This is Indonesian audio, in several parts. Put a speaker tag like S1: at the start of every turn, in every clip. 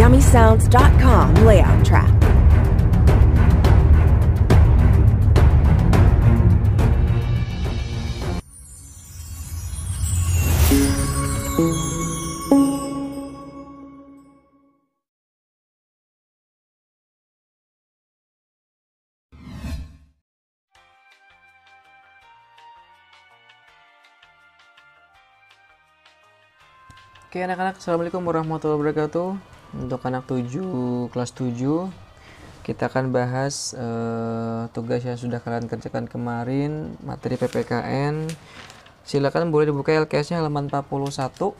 S1: YummySounds.com layout track.
S2: Oke anak-anak, assalamualaikum warahmatullahi wabarakatuh. Untuk anak 7 kelas 7 kita akan bahas tugas yang sudah kalian kerjakan kemarin, materi PPKN. Silakan boleh dibuka LKS-nya halaman 41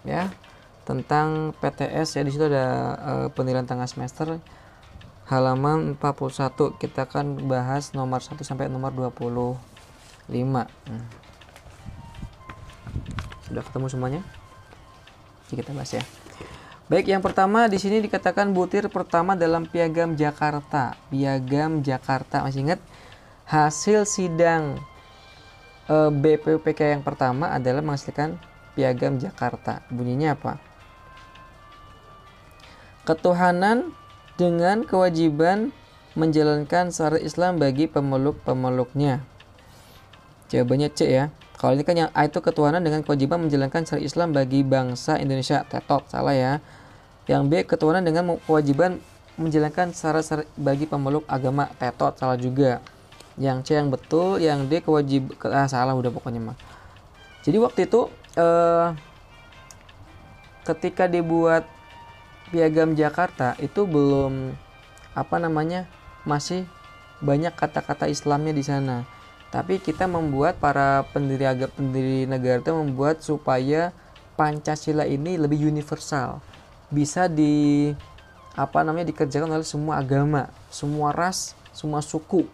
S2: ya, tentang PTS ya. Di situ ada penilaian tengah semester halaman 41. Kita akan bahas nomor 1 sampai nomor 25. Sudah ketemu semuanya? Kita bahas ya. Baik, yang pertama di sini dikatakan butir pertama dalam Piagam Jakarta. Piagam Jakarta, masih ingat? Hasil sidang BPUPK yang pertama adalah menghasilkan Piagam Jakarta. Bunyinya apa? Ketuhanan dengan kewajiban menjalankan syariat Islam bagi pemeluk-pemeluknya. Jawabannya C ya. Kalau ini kan yang A itu ketuhanan dengan kewajiban menjalankan syariat Islam bagi bangsa Indonesia. Tetot, salah ya. Yang B ketuhanan dengan kewajiban menjalankan syarat bagi pemeluk agama. Tetot, salah juga. Yang C yang betul, yang D kewajiban salah udah pokoknya mah. Jadi waktu itu ketika dibuat Piagam Jakarta itu belum masih banyak kata-kata Islamnya di sana. Tapi kita membuat para pendiri negara itu membuat supaya Pancasila ini lebih universal, bisa dikerjakan oleh semua agama, semua ras, semua suku.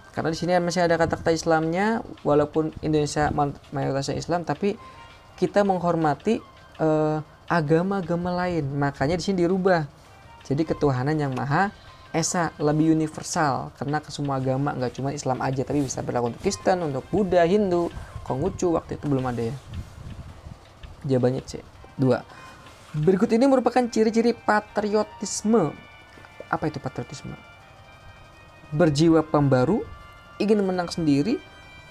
S2: Karena di sini masih ada kata-kata Islamnya, walaupun Indonesia mayoritasnya Islam, tapi kita menghormati agama-agama lain. Makanya di sini dirubah. Jadi ketuhanan yang Maha Esa, lebih universal, karena ke semua agama, nggak cuma Islam aja, tapi bisa berlaku untuk Kristen, untuk Buddha, Hindu, Konghucu. Waktu itu belum ada ya. Jawabannya C. 2. Berikut ini merupakan ciri-ciri patriotisme. Apa itu patriotisme? Berjiwa pembaru, ingin menang sendiri,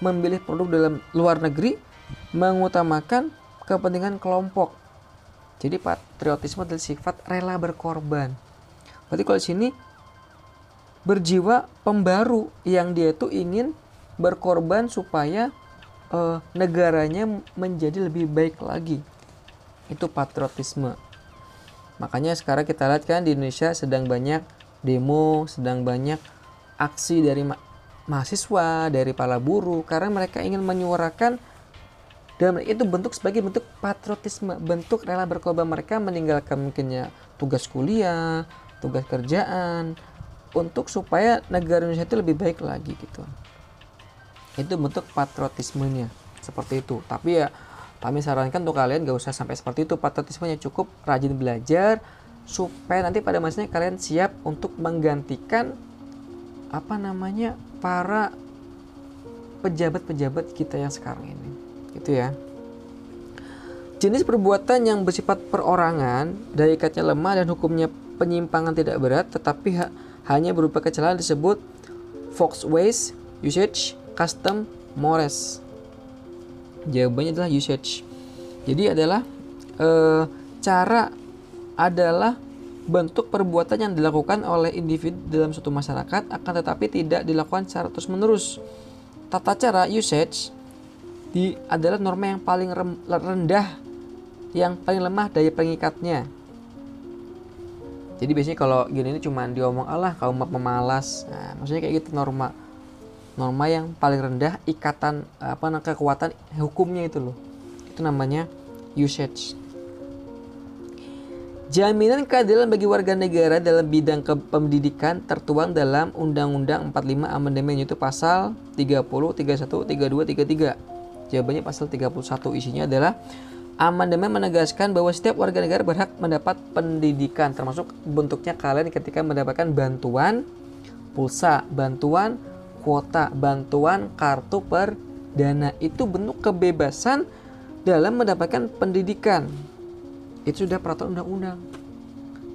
S2: memilih produk dalam luar negeri, mengutamakan kepentingan kelompok. Jadi patriotisme adalah sifat rela berkorban. Berarti kalau di sini berjiwa pembaru, yang dia itu ingin berkorban supaya negaranya menjadi lebih baik lagi. Itu patriotisme. Makanya sekarang kita lihat kan di Indonesia sedang banyak demo, sedang banyak aksi dari mahasiswa, dari para buruh, karena mereka ingin menyuarakan, dan itu sebagai bentuk patriotisme, bentuk rela berkorban mereka meninggalkan mungkinnya tugas kuliah, tugas kerjaan, untuk supaya negara Indonesia itu lebih baik lagi gitu. Itu bentuk patriotismenya seperti itu. Tapi ya kami sarankan untuk kalian gak usah sampai seperti itu. Patriotismenya cukup rajin belajar supaya nanti pada masanya kalian siap untuk menggantikan para pejabat-pejabat kita yang sekarang ini. Gitu ya. Jenis perbuatan yang bersifat perorangan, daya ikatnya lemah dan hukumnya penyimpangan tidak berat, tetapi hanya berupa kesalahan disebut folkways, usage, custom, mores. Jawabannya adalah usage. Jadi adalah adalah bentuk perbuatan yang dilakukan oleh individu dalam suatu masyarakat, akan tetapi tidak dilakukan secara terus-menerus. Tata cara usage adalah norma yang paling rendah, yang paling lemah daya pengikatnya. Jadi biasanya kalau gini ini cuma diomong Allah kaum pemalas. Nah, maksudnya kayak gitu norma yang paling rendah ikatan kekuatan hukumnya itu loh. Itu namanya usage. Jaminan keadilan bagi warga negara dalam bidang pendidikan tertuang dalam Undang-Undang 45 Amandemen, yaitu pasal 30, 31, 32, 33. Jawabannya pasal 31. Isinya adalah amandemen menegaskan bahwa setiap warga negara berhak mendapat pendidikan, termasuk bentuknya kalian ketika mendapatkan bantuan pulsa, bantuan kuota, bantuan kartu perdana. Itu bentuk kebebasan dalam mendapatkan pendidikan. Itu sudah peraturan undang-undang.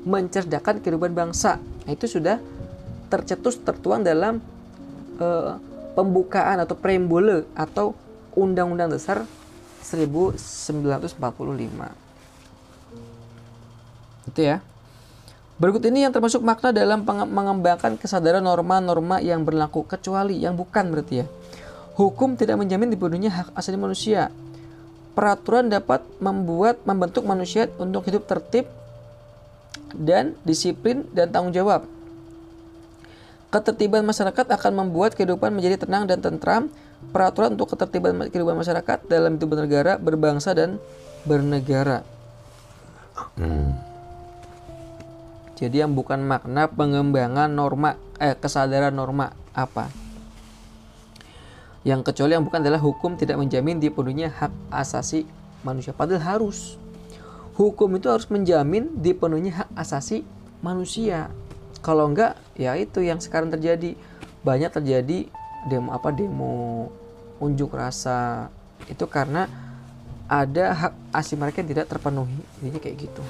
S2: Mencerdaskan kehidupan bangsa. Nah, itu sudah tercetus tertuang dalam pembukaan atau preambule atau Undang-Undang Dasar 1945. Itu ya. Berikut ini yang termasuk makna dalam mengembangkan kesadaran norma-norma yang berlaku, kecuali yang bukan berarti ya. Hukum tidak menjamin dipenuhinya hak asasi manusia. Peraturan dapat membentuk manusia untuk hidup tertib dan disiplin dan tanggung jawab. Ketertiban masyarakat akan membuat kehidupan menjadi tenang dan tentram. Peraturan untuk ketertiban kehidupan masyarakat dalam hidup bernegara, berbangsa, dan bernegara. Jadi yang bukan makna pengembangan norma, kesadaran norma apa? Yang kecuali yang bukan adalah hukum tidak menjamin dipenuhinya hak asasi manusia. Padahal harus. Hukum itu harus menjamin dipenuhinya hak asasi manusia. Kalau enggak, ya itu yang sekarang terjadi. Banyak terjadi demo unjuk rasa. Itu karena ada hak asasi mereka yang tidak terpenuhi. Jadi kayak gitu.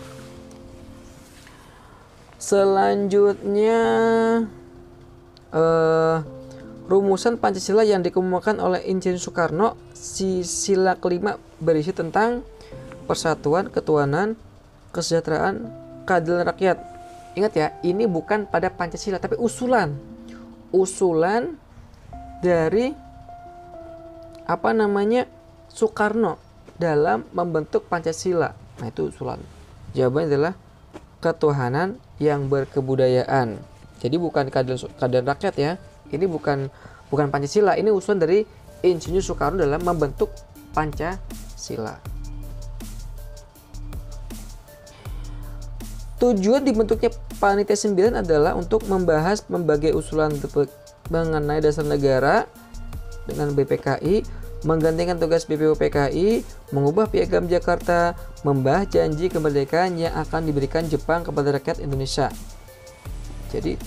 S2: Selanjutnya rumusan Pancasila yang dikemukakan oleh Insinyur Soekarno, sila kelima berisi tentang persatuan, ketuhanan, kesejahteraan, keadilan rakyat. Ingat ya, ini bukan pada Pancasila tapi usulan dari Soekarno dalam membentuk Pancasila. Nah, itu usulan. Jawabannya adalah ketuhanan yang berkebudayaan. Jadi bukan keadilan rakyat ya. Ini bukan Pancasila, ini usulan dari Insinyur Soekarno dalam membentuk Pancasila. Tujuan dibentuknya Panitia 9 adalah untuk membahas berbagai usulan mengenai dasar negara dengan BPKI, menggantikan tugas BPUPKI, mengubah Piagam Jakarta, membahas janji kemerdekaan yang akan diberikan Jepang kepada rakyat Indonesia. Jadi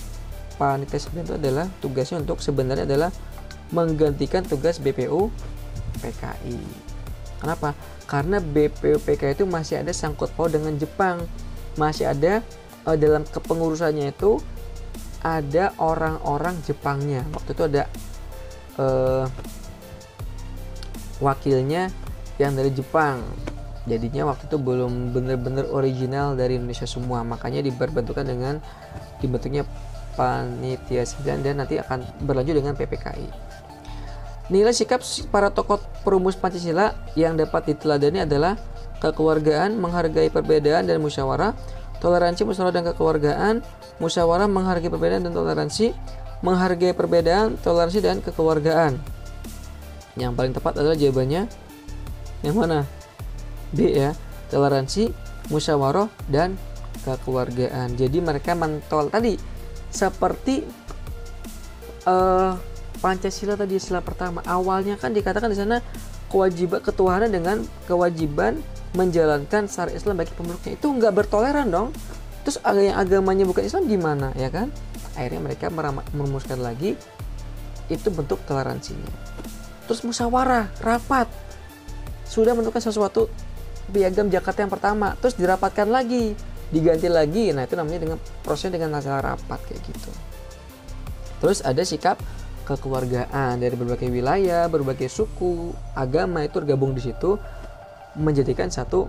S2: Panitia 9 itu adalah tugasnya untuk sebenarnya adalah menggantikan tugas BPUPKI. Kenapa? Karena BPUPKI itu masih ada sangkut paut dengan Jepang. Masih ada dalam kepengurusannya itu ada orang-orang Jepangnya. Waktu itu ada wakilnya yang dari Jepang. Jadinya waktu itu belum benar-benar original dari Indonesia semua. Makanya dibentuknya Panitia 9 dan nanti akan berlanjut dengan PPKI. Nilai sikap para tokoh perumus Pancasila yang dapat diteladani adalah kekeluargaan, menghargai perbedaan dan musyawarah, toleransi, musyawarah dan kekeluargaan, musyawarah, menghargai perbedaan dan toleransi, menghargai perbedaan, toleransi dan kekeluargaan. Yang paling tepat adalah jawabannya yang mana? B ya, toleransi, musyawarah dan kekeluargaan. Jadi mereka mentol tadi seperti Pancasila tadi, sila pertama. Awalnya kan dikatakan di sana kewajiban ketuhanan dengan kewajiban menjalankan syariat Islam bagi pemeluknya. Itu nggak bertoleran dong. Terus yang agamanya bukan Islam gimana, ya kan? Akhirnya mereka merumuskan lagi, itu bentuk toleransinya. Terus musyawarah, rapat, sudah menentukan sesuatu Piagam Jakarta yang pertama, terus dirapatkan lagi, diganti lagi. Nah, itu namanya dengan prosesnya dengan hasil rapat kayak gitu. Terus ada sikap kekeluargaan dari berbagai wilayah, berbagai suku, agama itu tergabung di situ menjadikan satu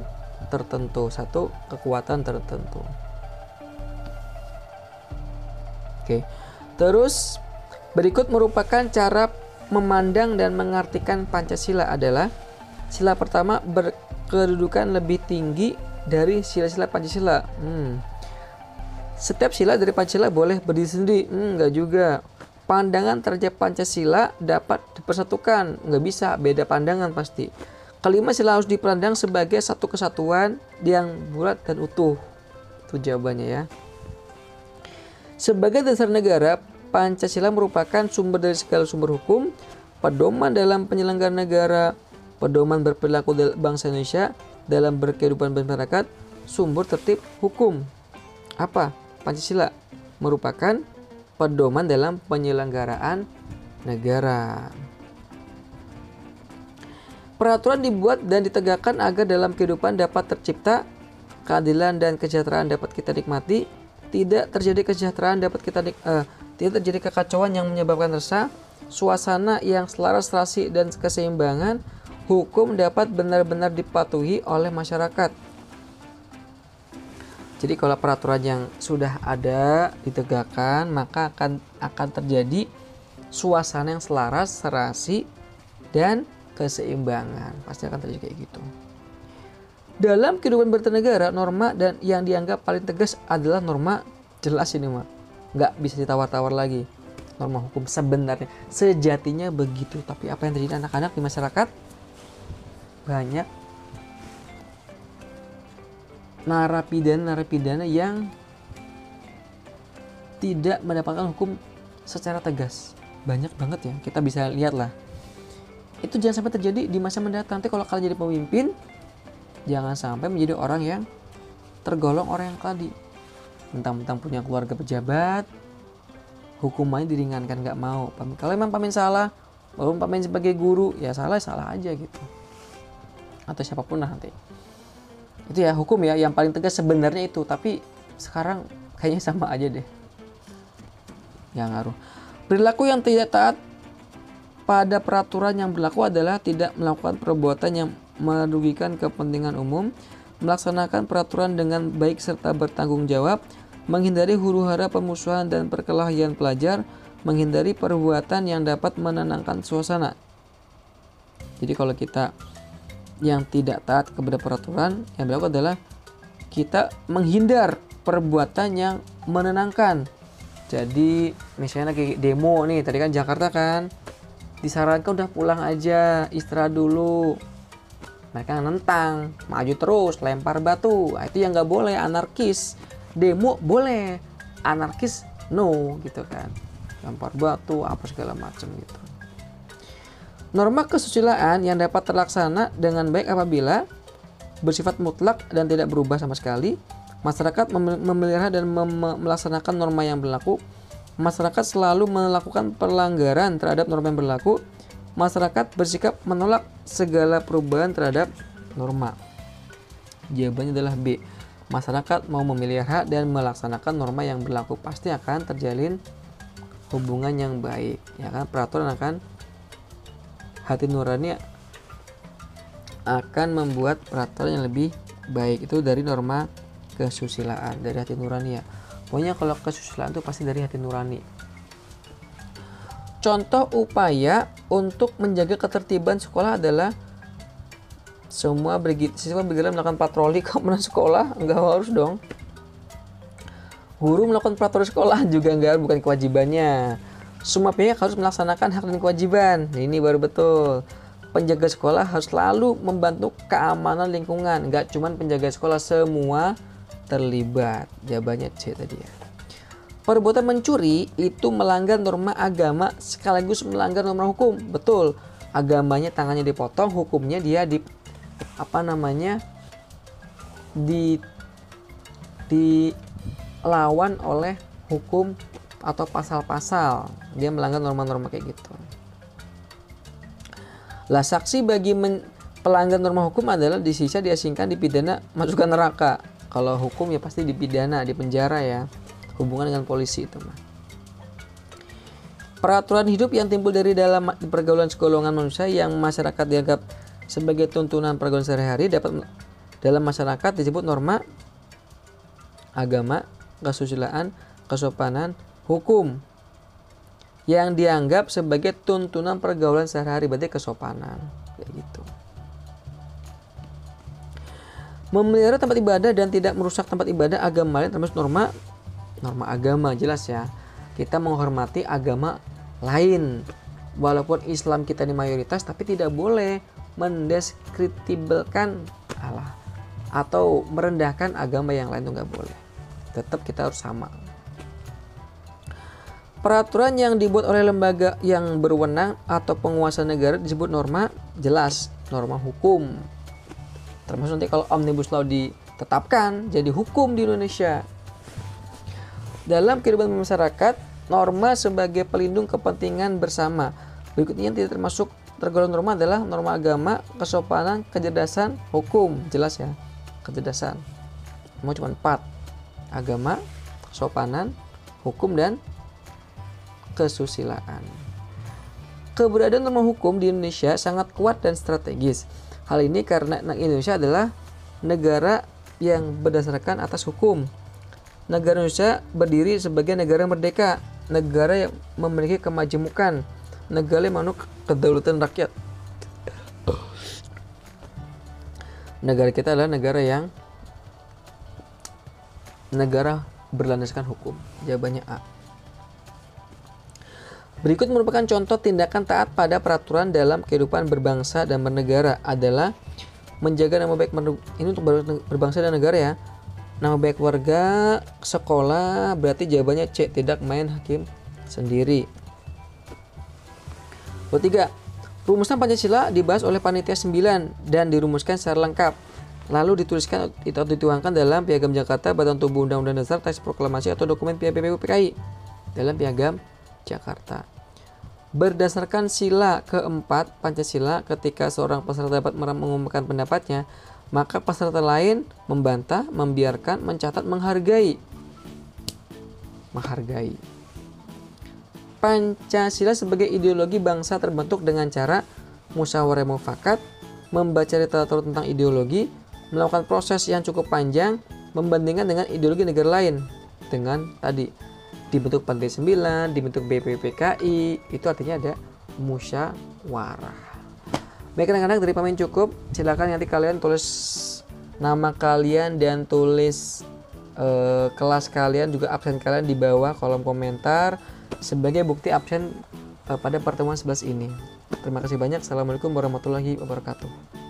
S2: tertentu, satu kekuatan tertentu. Oke. Terus berikut merupakan cara memandang dan mengartikan Pancasila adalah sila pertama, berkedudukan lebih tinggi dari sila-sila Pancasila. Setiap sila dari Pancasila boleh berdiri sendiri. Enggak juga. Pandangan terhadap Pancasila dapat dipersatukan. Enggak bisa, beda pandangan pasti. Kelima, sila harus dipandang sebagai satu kesatuan yang bulat dan utuh. Itu jawabannya ya. Sebagai dasar negara, Pancasila merupakan sumber dari segala sumber hukum, pedoman dalam penyelenggaraan negara, pedoman berperilaku bangsa Indonesia dalam berkehidupan bermasyarakat, sumber tertib hukum. Apa? Pancasila merupakan pedoman dalam penyelenggaraan negara. Peraturan dibuat dan ditegakkan agar dalam kehidupan dapat tercipta keadilan dan kesejahteraan dapat kita nikmati, tidak terjadi kesejahteraan dapat kita tidak terjadi kekacauan yang menyebabkan resah, suasana yang selaras terasi dan keseimbangan, hukum dapat benar-benar dipatuhi oleh masyarakat. Jadi kalau peraturan yang sudah ada ditegakkan, maka akan terjadi suasana yang selaras, serasi, dan keseimbangan. Pasti akan terjadi kayak gitu. Dalam kehidupan bernegara, norma dan yang dianggap paling tegas adalah norma jelas ini, Mak. Nggak bisa ditawar-tawar lagi. Norma hukum sebenarnya, sejatinya begitu. Tapi apa yang terjadi anak-anak di masyarakat? Banyak narapidana yang tidak mendapatkan hukum secara tegas. Banyak banget ya, kita bisa lihat lah. Itu jangan sampai terjadi di masa mendatang. Nanti kalau kalian jadi pemimpin, jangan sampai menjadi orang yang tergolong orang yang tadi. Mentang-mentang punya keluarga pejabat, hukumannya diringankan, nggak mau. Kalau memang pamin salah, walaupun pamin sebagai guru, ya salah aja gitu. Atau siapapun lah nanti. Itu ya hukum ya, yang paling tegas sebenarnya itu. Tapi sekarang kayaknya sama aja deh. Nggak ngaruh. Perilaku yang tidak taat pada peraturan yang berlaku adalah tidak melakukan perbuatan yang merugikan kepentingan umum, melaksanakan peraturan dengan baik serta bertanggung jawab, menghindari huru-hara pemusuhan dan perkelahian pelajar, menghindari perbuatan yang dapat menenangkan suasana. Jadi kalau kita yang tidak taat kepada peraturan yang berlaku adalah kita menghindar perbuatan yang menenangkan. Jadi misalnya kayak demo nih, tadi kan Jakarta kan disarankan udah pulang aja, istirahat dulu. Mereka nentang, maju terus, lempar batu. Nah, itu yang nggak boleh, anarkis. Demo boleh, anarkis no gitu kan. Lempar batu, apa segala macam gitu. Norma kesusilaan yang dapat terlaksana dengan baik apabila bersifat mutlak dan tidak berubah sama sekali. Masyarakat memelihara dan melaksanakan norma yang berlaku. Masyarakat selalu melakukan pelanggaran terhadap norma yang berlaku. Masyarakat bersikap menolak segala perubahan terhadap norma. Jawabannya adalah B. Masyarakat mau memelihara dan melaksanakan norma yang berlaku, pasti akan terjalin hubungan yang baik. Ya kan, peraturan akan hati nurani akan membuat peraturan yang lebih baik. Itu dari norma kesusilaan, dari hati nurani ya. Pokoknya kalau kesusilaan itu pasti dari hati nurani. Contoh upaya untuk menjaga ketertiban sekolah adalah semua siswa bergerak melakukan patroli keamanan sekolah. Enggak harus dong. Guru melakukan patroli sekolah juga enggak, bukan kewajibannya. Semua pihak harus melaksanakan hak dan kewajiban. Ini baru betul. Penjaga sekolah harus selalu membantu keamanan lingkungan. Enggak cuma penjaga sekolah, semua terlibat. Jawabannya C tadi ya. Perbuatan mencuri itu melanggar norma agama sekaligus melanggar norma hukum. Betul. Agamanya tangannya dipotong, hukumnya dia dilawan oleh hukum atau pasal-pasal. Dia melanggar norma-norma kayak gitu. Lah saksi bagi pelanggar norma hukum adalah disiksa, diasingkan, dipidana, masukkan neraka. Kalau hukum ya pasti dipidana, dipenjara ya. Hubungan dengan polisi itu mah. Peraturan hidup yang timbul dari dalam pergaulan segolongan manusia yang masyarakat dianggap sebagai tuntunan pergaulan sehari-hari dapat dalam masyarakat disebut norma agama, kesusilaan, kesopanan, hukum yang dianggap sebagai tuntunan pergaulan sehari-hari, berarti kesopanan kayak gitu. Memelihara tempat ibadah dan tidak merusak tempat ibadah agama lain termasuk norma agama, jelas ya. Kita menghormati agama lain. Walaupun Islam kita ini mayoritas, tapi tidak boleh mendeskriptibelkan Allah atau merendahkan agama yang lain, itu nggak boleh. Tetap kita harus sama. Peraturan yang dibuat oleh lembaga yang berwenang atau penguasa negara disebut norma, jelas, norma hukum. Termasuk nanti kalau Omnibus Law ditetapkan jadi hukum di Indonesia. Dalam kehidupan masyarakat, norma sebagai pelindung kepentingan bersama. Berikutnya yang tidak termasuk tergolong norma adalah norma agama, kesopanan, kecerdasan, hukum. Jelas ya, kecerdasan. Semua cuma 4. Agama, kesopanan, hukum, dan kesusilaan. Keberadaan norma hukum di Indonesia sangat kuat dan strategis. Hal ini karena Indonesia adalah negara yang berdasarkan atas hukum. Negara Indonesia berdiri sebagai negara merdeka, negara yang memiliki kemajemukan, negara yang menganut kedaulatan rakyat. Negara kita adalah negara berlandaskan hukum. Jawabannya A. Berikut merupakan contoh tindakan taat pada peraturan dalam kehidupan berbangsa dan bernegara adalah menjaga nama baik ini untuk berbangsa dan negara ya. Nama baik warga, sekolah, berarti jawabannya C, tidak main hakim sendiri. 3. Rumusan Pancasila dibahas oleh panitia 9 dan dirumuskan secara lengkap. Lalu dituliskan atau dituangkan dalam Piagam Jakarta, Batuan Tubuh Undang-Undang Dasar, Teks Proklamasi atau dokumen PPPU PKI dalam Piagam Jakarta. Berdasarkan sila keempat Pancasila, ketika seorang peserta dapat mengumumkan pendapatnya, maka peserta lain membantah, membiarkan, mencatat, menghargai. Pancasila sebagai ideologi bangsa terbentuk dengan cara musyawarah mufakat, membaca literatur tentang ideologi, melakukan proses yang cukup panjang, membandingkan dengan ideologi negara lain. Dengan tadi dibentuk Panitia 9, dibentuk BPPKI, itu artinya ada musyawarah. Baik anak-anak, dari Pamin cukup. Silakan nanti kalian tulis nama kalian dan tulis kelas kalian, juga absen kalian di bawah kolom komentar sebagai bukti absen pada pertemuan 11 ini. Terima kasih banyak. Assalamualaikum warahmatullahi wabarakatuh.